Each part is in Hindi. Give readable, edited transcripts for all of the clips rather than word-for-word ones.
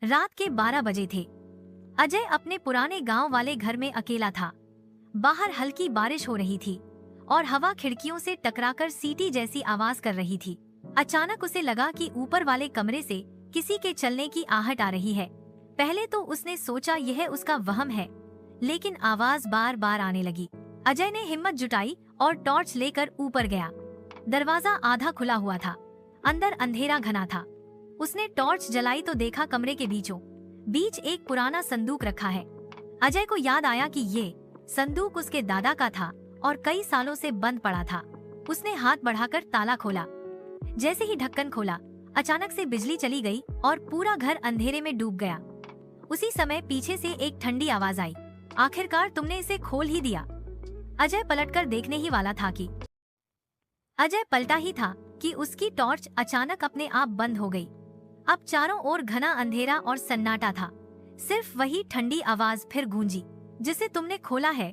रात के 12 बजे थे। अजय अपने पुराने गांव वाले घर में अकेला था। बाहर हल्की बारिश हो रही थी और हवा खिड़कियों से टकराकर सीटी जैसी आवाज कर रही थी। अचानक उसे लगा कि ऊपर वाले कमरे से किसी के चलने की आहट आ रही है। पहले तो उसने सोचा यह उसका वहम है, लेकिन आवाज बार बार आने लगी। अजय ने हिम्मत जुटाई और टॉर्च लेकर ऊपर गया। दरवाजा आधा खुला हुआ था, अंदर अंधेरा घना था। उसने टॉर्च जलाई तो देखा कमरे के बीचों बीच एक पुराना संदूक रखा है। अजय को याद आया कि ये संदूक उसके दादा का था और कई सालों से बंद पड़ा था। उसने हाथ बढ़ाकर ताला खोला। जैसे ही ढक्कन खोला, अचानक से बिजली चली गई और पूरा घर अंधेरे में डूब गया। उसी समय पीछे से एक ठंडी आवाज आई, आखिरकार तुमने इसे खोल ही दिया। अजय पलटकर देखने ही वाला था कि अजय पलटा ही था कि उसकी टॉर्च अचानक अपने आप बंद हो गई। अब चारों ओर घना अंधेरा और सन्नाटा था। सिर्फ वही ठंडी आवाज फिर गूंजी, जिसे तुमने खोला है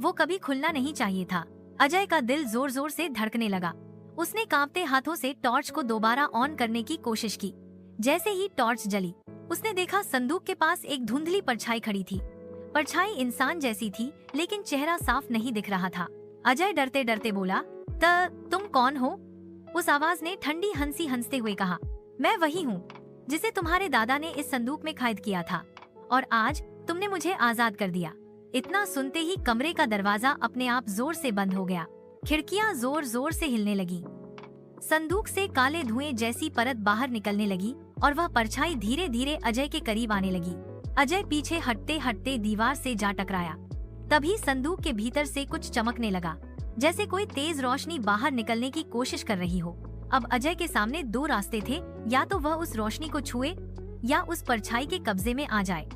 वो कभी खुलना नहीं चाहिए था। अजय का दिल जोर जोर से धड़कने लगा। उसने कांपते हाथों से टॉर्च को दोबारा ऑन करने की कोशिश की। जैसे ही टॉर्च जली, उसने देखा संदूक के पास एक धुंधली परछाई खड़ी थी। परछाई इंसान जैसी थी, लेकिन चेहरा साफ नहीं दिख रहा था। अजय डरते डरते बोला, तुम कौन हो? उस आवाज ने ठंडी हंसी हंसते हुए कहा, मैं वही हूँ जिसे तुम्हारे दादा ने इस संदूक में कैद किया था और आज तुमने मुझे आजाद कर दिया। इतना सुनते ही कमरे का दरवाजा अपने आप जोर से बंद हो गया। खिड़कियां जोर जोर से हिलने लगी। संदूक से काले धुएं जैसी परत बाहर निकलने लगी और वह परछाई धीरे धीरे अजय के करीब आने लगी। अजय पीछे हटते हटते दीवार से जा टकराया। तभी संदूक के भीतर से कुछ चमकने लगा, जैसे कोई तेज रोशनी बाहर निकलने की कोशिश कर रही हो। अब अजय के सामने दो रास्ते थे, या तो वह उस रोशनी को छुए या उस परछाई के कब्जे में आ जाए।